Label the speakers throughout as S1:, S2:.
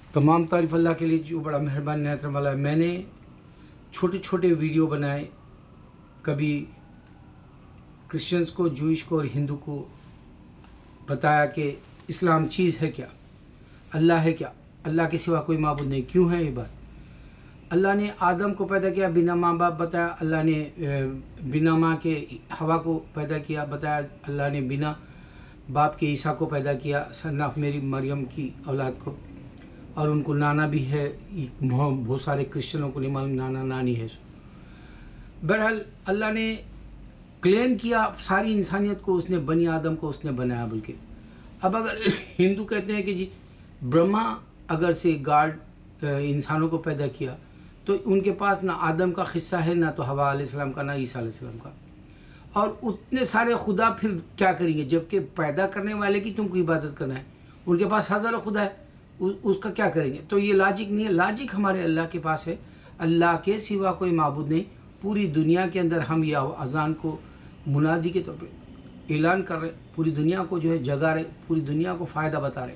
S1: तमाम तारीफ़ अल्लाह के लिए जो बड़ा मेहरबान निहायत रहम वाला है। मैंने छोटे छोटे वीडियो बनाए, कभी क्रिश्चियंस को, जूइश को और हिंदू को बताया कि इस्लाम चीज़ है क्या, अल्लाह है क्या, अल्लाह के सिवा कोई माबूद नहीं। क्यों है ये बात? अल्लाह ने आदम को पैदा किया बिना माँ बाप बताया, अल्लाह ने बिना माँ के हवा को पैदा किया बताया, अल्लाह ने बिना बाप के ईसा को पैदा किया, सन ऑफ मेरी मरियम की औलाद को, और उनको नाना भी है। बहुत सारे क्रिश्चियनों को नहीं मालूम नाना नानी है। बहरहाल अल्लाह ने क्लेम किया सारी इंसानियत को, उसने बनी आदम को उसने बनाया। बल्कि अब अगर हिंदू कहते हैं कि जी ब्रह्मा अगर से गॉड इंसानों को पैदा किया, तो उनके पास ना आदम का हिस्सा है, ना तो हवा अलैहिस्सलाम का, ना ईसा अलैहिस्सलाम का। और उतने सारे खुदा फिर क्या करेंगे, जबकि पैदा करने वाले की तुमको इबादत करना है, उनके पास हज़ारों खुदा है, उसका क्या करेंगे? तो ये लॉजिक नहीं है। लॉजिक हमारे अल्लाह के पास है, अल्लाह के सिवा कोई माबूद नहीं। पूरी दुनिया के अंदर हम यह अज़ान को मुनादी के तौर पे ऐलान कर रहे, पूरी दुनिया को जो है जगा रहे, पूरी दुनिया को फ़ायदा बता रहे।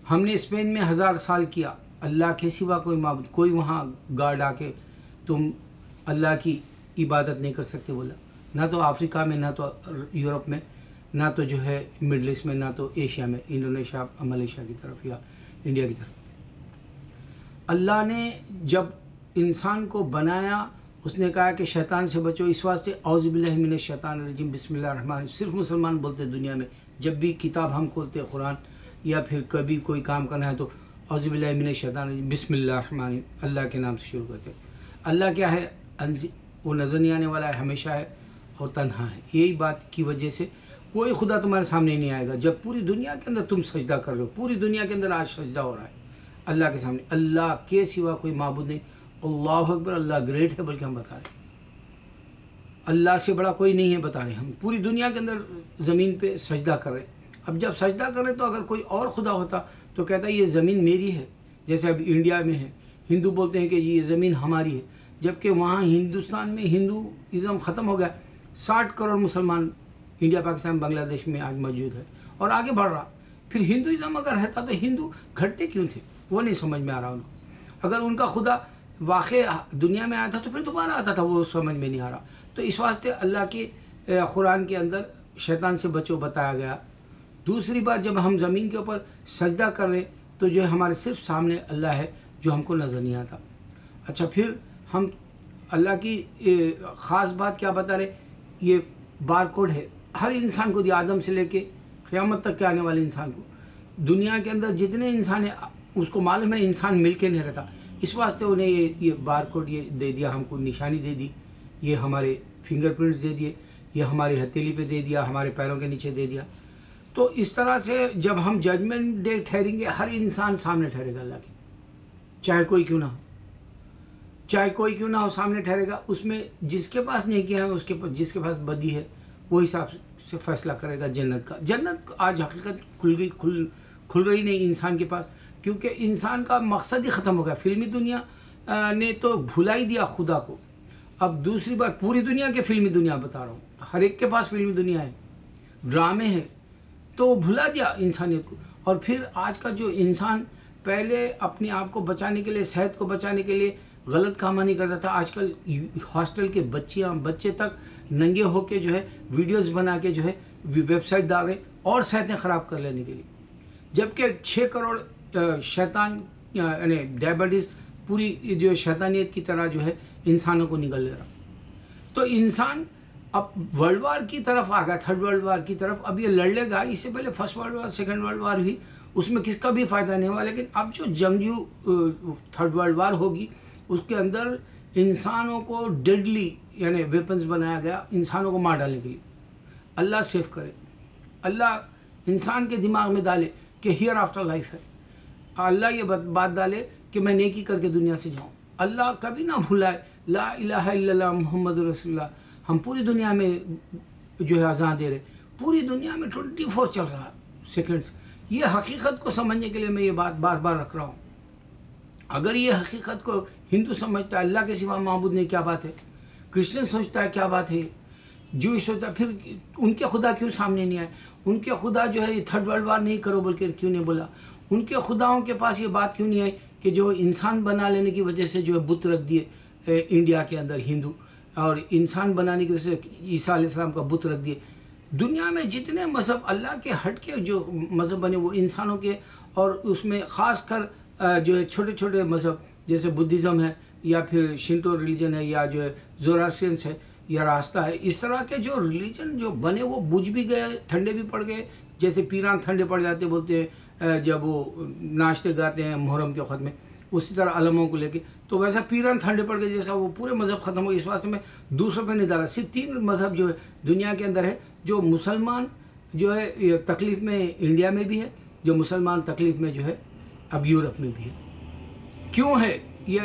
S1: हमने स्पेन में 1000 साल किया, अल्लाह के सिवा कोई माबूद, कोई वहाँ गार्ड आके तुम अल्लाह की इबादत नहीं कर सकते बोला। ना तो अफ्रीका में, ना तो यूरोप में, ना तो जो है मिडल ईस्ट में, ना तो एशिया में, इंडोनेशिया मलेशिया की तरफ या इंडिया की तरफ। अल्लाह ने जब इंसान को बनाया, उसने कहा कि शैतान से बचो। इस वास्ते औज़ु बिल्लाहि मिनश शैतानिर रजीम बिस्मिल्लाहिर रहमानिर रहीम सिर्फ मुसलमान बोलते दुनिया में। जब भी किताब हम खोलते कुरान या फिर कभी कोई काम करना है तो औज़ु बिल्लाहि मिनश शैतानिर रजीम बिस्मिल्लाहिर रहमानिर रहीम, अल्लाह के नाम से शुरू करते हैं। अल्लाह क्या है? वो नज़र नहीं आने वाला है, हमेशा है और तन्हा है। यही बात की वजह से कोई खुदा तुम्हारे सामने नहीं आएगा। जब पूरी दुनिया के अंदर तुम सजदा कर रहे हो, पूरी दुनिया के अंदर आज सजदा हो रहा है अल्लाह के सामने, अल्लाह के सिवा कोई माबूद नहीं। अल्लाह अकबर, अल्लाह ग्रेट है, बल्कि हम बता रहे हैं अल्लाह से बड़ा कोई नहीं है, बता रहे हम। पूरी दुनिया के अंदर ज़मीन पे सजदा कर रहे। अब जब सजदा कर रहे तो अगर कोई और खुदा होता तो कहता ये ज़मीन मेरी है। जैसे अब इंडिया में है, हिंदू बोलते हैं कि ये ज़मीन हमारी है, जबकि वहाँ हिंदुस्तान में हिंदुइज़्म ख़त्म हो गया। 60 करोड़ मुसलमान इंडिया, पाकिस्तान, बांग्लादेश में आज मौजूद है और आगे बढ़ रहा। फिर हिंदुइज़्म अगर रहता तो हिंदू घटते क्यों थे? वो नहीं समझ में आ रहा उनको। अगर उनका खुदा वाक़ई दुनिया में आया था तो फिर दोबारा आता था, वो समझ में नहीं आ रहा। तो इस वास्ते अल्लाह के कुरान के अंदर शैतान से बचो बताया गया। दूसरी बात, जब हम ज़मीन के ऊपर सजदा कर रहे तो जो है हमारे सिर्फ सामने अल्लाह है जो हमको नज़र नहीं आता। अच्छा, फिर हम अल्लाह की ख़ास बात क्या बता रहे? ये बार कोड है, हर इंसान को दिया, आदम से लेके क़यामत तक के आने वाले इंसान को। दुनिया के अंदर जितने इंसान हैं उसको मालूम है इंसान मिल के नहीं रहता, इस वास्ते उन्हें ये बार कोड ये दे दिया, हमको निशानी दे दी, ये हमारे फिंगरप्रिंट्स दे दिए, ये हमारी हथेली पे दे दिया, हमारे पैरों के नीचे दे दिया। तो इस तरह से जब हम जजमेंट डे ठहरेंगे, हर इंसान सामने ठहरेगा अल्लाह के, चाहे कोई क्यों ना हो, चाहे कोई क्यों ना हो सामने ठहरेगा। उसमें जिसके पास नहीं किया है, उसके पास, जिसके पास बदी है, वो हिसाब से फैसला करेगा जन्नत का। जन्नत आज हकीकत खुल गई, खुल रही नहीं इंसान के पास, क्योंकि इंसान का मकसद ही ख़त्म हो गया। फिल्मी दुनिया ने तो भुला ही दिया खुदा को। अब दूसरी बात, पूरी दुनिया के फिल्मी दुनिया बता रहा हूँ, हर एक के पास फिल्मी दुनिया है, ड्रामे हैं, तो भुला दिया इंसानियत को। और फिर आज का जो इंसान पहले अपने आप को बचाने के लिए, सेहत को बचाने के लिए गलत काम नहीं करता था, आजकल हॉस्टल के बच्चे तक नंगे होके जो है वीडियोस बना के जो है वेबसाइट डाल रहे और सेहतें ख़राब कर लेने के लिए। जबकि 6 करोड़ शैतान यानी डायबिटीज़ पूरी जो शैतानियत की तरह जो है इंसानों को निगल ले रहा। तो इंसान अब वर्ल्ड वार की तरफ आ गया, 3rd वर्ल्ड वार की तरफ। अब ये लड़ लेगा, इससे पहले 1st world war, 2nd world war हुई, उसमें किसका भी फ़ायदा नहीं हुआ। लेकिन अब जो जंगजू 3rd वर्ल्ड वार होगी, उसके अंदर इंसानों को डेडली यानी वेपन्स बनाया गया इंसानों को मार डालने के लिए। अल्लाह सेफ करे, अल्लाह इंसान के दिमाग में डाले कि हियर आफ्टर लाइफ है। अल्लाह ये बात डाले कि मैं नेकी करके दुनिया से जाऊँ। अल्लाह कभी ना भुलाए ला इलाहा इल्लल्लाह मुहम्मद रसूलुल्लाह। हम पूरी दुनिया में जो है अज़ान दे रहे, पूरी दुनिया में 24 चल रहा है सेकेंड्स। ये हकीकत को समझने के लिए मैं ये बात बार बार रख रहा हूँ। अगर ये हकीकत को हिंदू समझता है अल्लाह के सिवा माबूद नहीं, क्या बात है? क्रिश्चियन सोचता है क्या बात है? जूइश सोचता है, फिर उनके खुदा क्यों सामने नहीं आए? उनके खुदा जो है 3rd वर्ल्ड वार नहीं करो बोल के क्यों नहीं बोला? ان کے خداؤں کے پاس یہ بات کیوں نہیں آئی کہ جو انسان بنا لینے کی وجہ سے جو ہے بت رکھ دیے انڈیا کے اندر ہندو، اور انسان بنانے کی وجہ سے عیسیٰ علیہ السلام کا بت رکھ دیے. دنیا میں جتنے مذہب اللہ کے ہٹ کے جو مذہب بنے وہ انسانوں کے، اور اس میں خاص کر جو ہے چھوٹے چھوٹے مذہب جیسے بدھزم ہے یا پھر شنٹو ریلیجن ہے یا جو ہے زوراسٹرینس ہے یا راستہ ہے، اس طرح کے جو ریلیجن جو بنے وہ بجھ بھی گئے، ٹھنڈے بھی پڑ گئے. جیسے پیران ٹھنڈے پڑ جاتے بولتے ہیں جب وہ ناچتے گاتے ہیں محرم کے وقت میں، اسی طرح علموں کو لے کے، تو ویسا پیران ٹھنڈے پڑ گئے جیسا وہ پورے مذہب ختم ہو گئے. اس واسطے میں دوسروں پہ نہیں ڈالا، صرف 3 مذہب جو ہے دنیا کے اندر ہے جو مسلمان جو ہے یہ تکلیف میں انڈیا میں بھی ہے، جو مسلمان تکلیف میں جو ہے اب یورپ میں بھی ہے. کیوں ہے یہ؟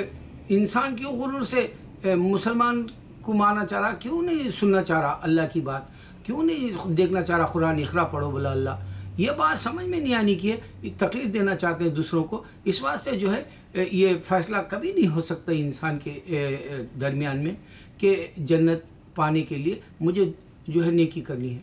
S1: انسان کیوں غرور سے مسلمان کو مارنا چاہ رہا، کیوں نہیں سننا چاہ رہا اللہ کی بات، کیوں نہیں دیکھنا چاہ رہا قرآن اقرا پڑھو بلا اللہ. یہ بات سمجھ میں نہیں آنی کی ہے، تکلیف دینا چاہتے ہیں دوسروں کو. اس واسطے جو ہے یہ فیصلہ کبھی نہیں ہو سکتا انسان کے درمیان میں کہ جنت پانے کے لیے مجھے جو ہے نیکی کرنی ہے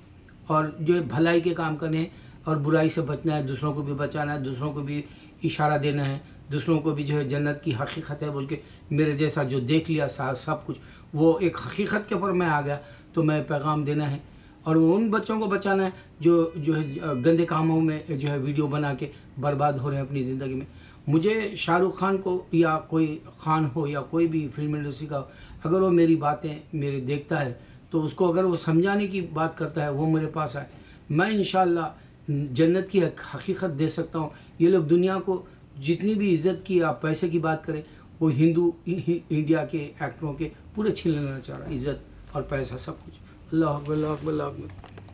S1: اور جو ہے بھلائی کے کام کرنے ہیں اور برائی سے بچنا ہے، دوسروں کو بھی بچانا ہے، دوسروں کو بھی اشارہ دینا ہے، دوسروں کو بھی جو ہے جنت کی حقیقت ہے بول کے میرے جیسا جو دیکھ لیا سب کچھ وہ ایک حقیقت کے اوپر میں آ گیا تو میں پیغام دینا ہے. اور وہ ان بچوں کو بچانا ہے جو ہے گندے کاموں میں جو ہے ویڈیو بنا کے برباد ہو رہے ہیں اپنی زندگی میں. مجھے شاہ رخ خان کو یا کوئی خان ہو یا کوئی بھی فلم انڈسٹری کا، اگر وہ میری باتیں میرے دیکھتا ہے تو اس کو اگر وہ سمجھانے کی بات کرتا ہے وہ میرے پاس آئے، میں انشاءاللہ جنت کی حقیقت دے سکتا ہوں. یہ لوگ دنیا کو جتنی بھی عزت کی آپ پیسے کی بات کریں، وہ ہندو انڈیا کے ایکٹروں کے پورے چھین لینا چاہ رہا، عزت اور پیسہ سب کچھ. اللہ اکبر اللہ اکبر اللہ اکبر.